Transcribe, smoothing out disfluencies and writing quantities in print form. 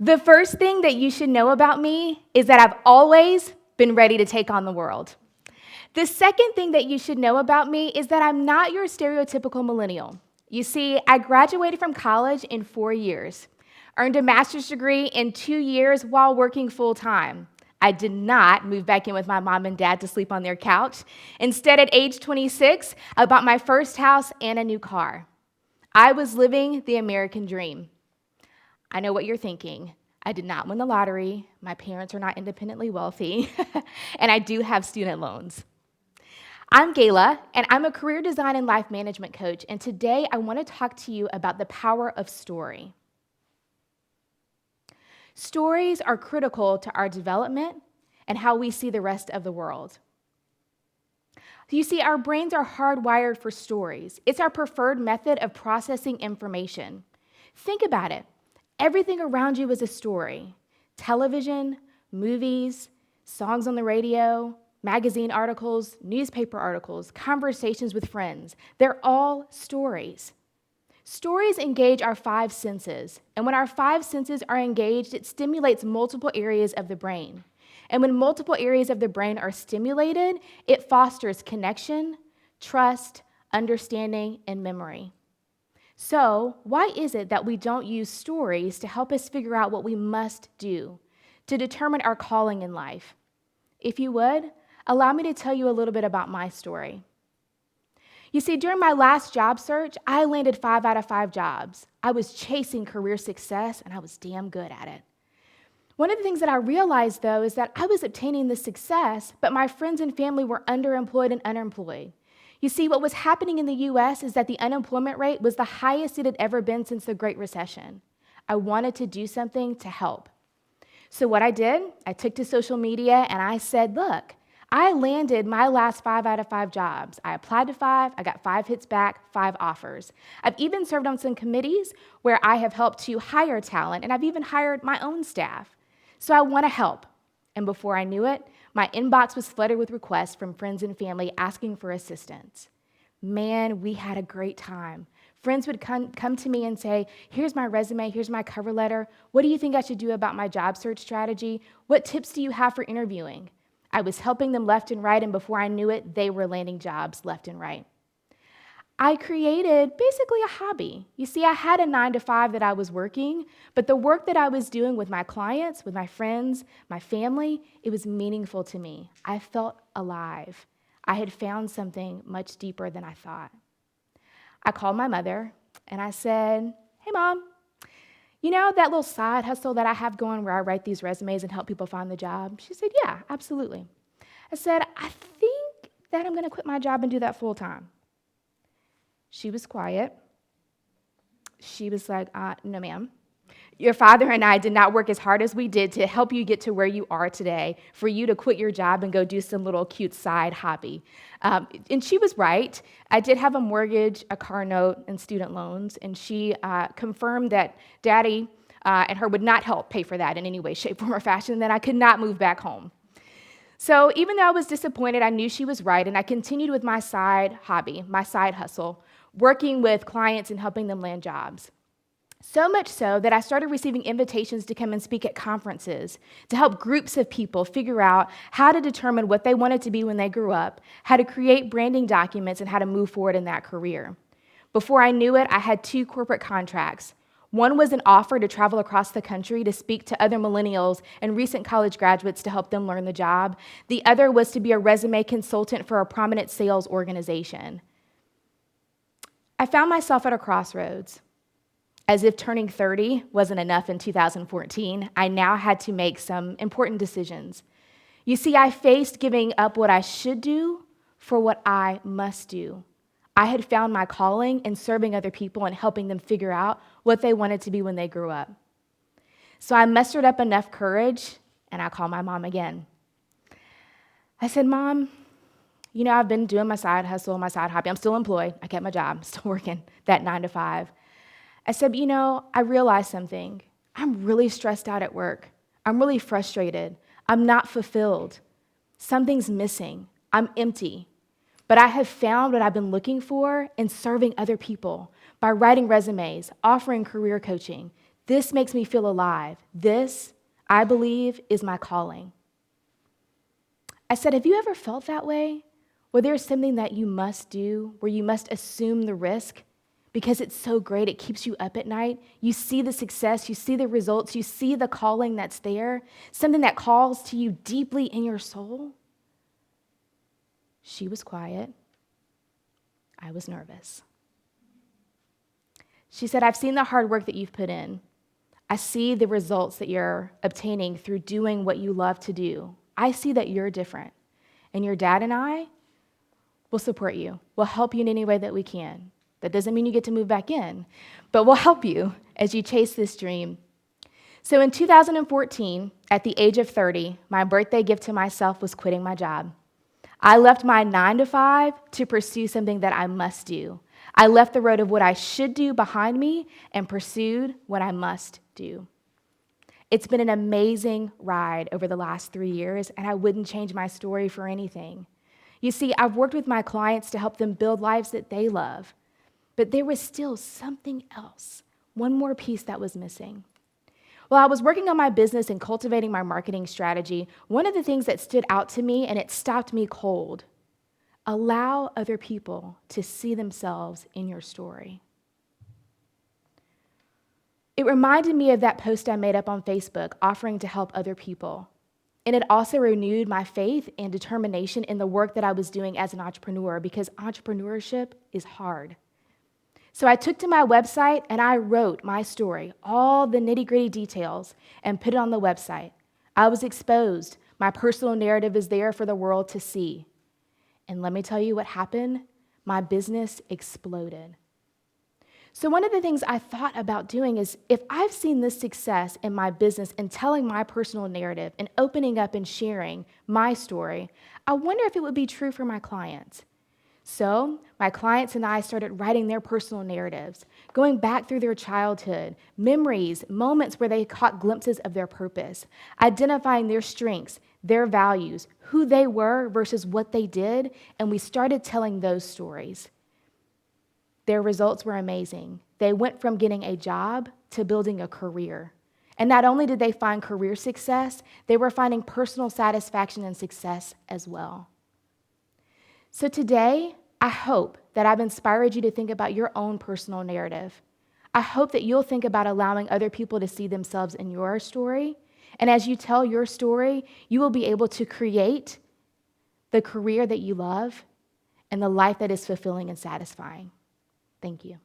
The first thing that you should know about me is that I've always been ready to take on the world. The second thing that you should know about me is that I'm not your stereotypical millennial. You see, I graduated from college in 4 years, earned a master's degree in 2 years while working full-time. I did not move back in with my mom and dad to sleep on their couch. Instead, at age 26, I bought my first house and a new car. I was living the American dream. I know what you're thinking. I did not win the lottery. My parents are not independently wealthy, and I do have student loans. I'm Gala, and I'm a career design and life management coach, and today I want to talk to you about the power of story. Stories are critical to our development and how we see the rest of the world. You see, our brains are hardwired for stories. It's our preferred method of processing information. Think about it. Everything around you is a story. Television, movies, songs on the radio, magazine articles, newspaper articles, conversations with friends. They're all stories. Stories engage our 5 senses, and when our 5 senses are engaged, it stimulates multiple areas of the brain. And when multiple areas of the brain are stimulated, it fosters connection, trust, understanding, and memory. So, why is it that we don't use stories to help us figure out what we must do, to determine our calling in life? If you would, allow me to tell you a little bit about my story. You see, during my last job search, I landed 5 out of 5 jobs. I was chasing career success, and I was damn good at it. One of the things that I realized, though, is that I was obtaining this success, but my friends and family were underemployed and unemployed. You see, what was happening in the U.S. is that the unemployment rate was the highest it had ever been since the Great Recession. I wanted to do something to help. So what I did, I took to social media and I said, look, I landed my last 5 out of 5 jobs. I applied to 5, I got 5 hits back, 5 offers. I've even served on some committees where I have helped to hire talent, and I've even hired my own staff. So I want to help. And before I knew it, my inbox was flooded with requests from friends and family asking for assistance. Man, we had a great time. Friends would come to me and say, here's my resume, here's my cover letter. What do you think I should do about my job search strategy? What tips do you have for interviewing? I was helping them left and right, and before I knew it, they were landing jobs left and right. I created basically a hobby. You see, I had a 9-to-5 that I was working, but the work that I was doing with my clients, with my friends, my family, it was meaningful to me. I felt alive. I had found something much deeper than I thought. I called my mother, and I said, hey, Mom, you know that little side hustle that I have going where I write these resumes and help people find the job? She said, yeah, absolutely. I said, I think that I'm going to quit my job and do that full time. She was quiet. She was like, no, ma'am. Your father and I did not work as hard as we did to help you get to where you are today, for you to quit your job and go do some little cute side hobby. And she was right. I did have a mortgage, a car note, and student loans, and she confirmed that Daddy and her would not help pay for that in any way, shape, form, or fashion, and that I could not move back home. So even though I was disappointed, I knew she was right, and I continued with my side hobby, my side hustle, working with clients and helping them land jobs. So much so that I started receiving invitations to come and speak at conferences to help groups of people figure out how to determine what they wanted to be when they grew up, how to create branding documents, and how to move forward in that career. Before I knew it, I had 2 corporate contracts. One was an offer to travel across the country to speak to other millennials and recent college graduates to help them learn the job. The other was to be a resume consultant for a prominent sales organization. I found myself at a crossroads. As if turning 30 wasn't enough in 2014, I now had to make some important decisions. You see, I faced giving up what I should do for what I must do. I had found my calling in serving other people and helping them figure out what they wanted to be when they grew up. So I mustered up enough courage, and I called my mom again. I said, Mom, you know, I've been doing my side hustle, my side hobby. I'm still employed. I kept my job, still working that 9-to-5. I said, you know, I realized something. I'm really stressed out at work. I'm really frustrated. I'm not fulfilled. Something's missing. I'm empty. But I have found what I've been looking for in serving other people by writing resumes, offering career coaching, This makes me feel alive. This, I believe, is my calling. I said, have you ever felt that way? Where there's something that you must do, where you must assume the risk because it's so great, it keeps you up at night. You see the success, you see the results, you see the calling that's there, something that calls to you deeply in your soul. She was quiet. I was nervous. She said, I've seen the hard work that you've put in. I see the results that you're obtaining through doing what you love to do. I see that you're different. And your dad and I will support you. We'll help you in any way that we can. That doesn't mean you get to move back in, but we'll help you as you chase this dream. So in 2014, at the age of 30, my birthday gift to myself was quitting my job. I left my 9-to-5 to pursue something that I must do. I left the road of what I should do behind me and pursued what I must do. It's been an amazing ride over the last 3 years, and I wouldn't change my story for anything. You see, I've worked with my clients to help them build lives that they love, but there was still something else, one more piece that was missing. While I was working on my business and cultivating my marketing strategy, one of the things that stood out to me, and it stopped me cold, allow other people to see themselves in your story. It reminded me of that post I made up on Facebook offering to help other people. And it also renewed my faith and determination in the work that I was doing as an entrepreneur, because entrepreneurship is hard. So I took to my website and I wrote my story, all the nitty-gritty details, and put it on the website. I was exposed. My personal narrative is there for the world to see. And let me tell you what happened. My business exploded. So one of the things I thought about doing is, if I've seen this success in my business and telling my personal narrative and opening up and sharing my story, I wonder if it would be true for my clients. So my clients and I started writing their personal narratives, going back through their childhood, memories, moments where they caught glimpses of their purpose, identifying their strengths, their values, who they were versus what they did, and we started telling those stories. Their results were amazing. They went from getting a job to building a career. And not only did they find career success, they were finding personal satisfaction and success as well. So today, I hope that I've inspired you to think about your own personal narrative. I hope that you'll think about allowing other people to see themselves in your story. And as you tell your story, you will be able to create the career that you love and the life that is fulfilling and satisfying. Thank you.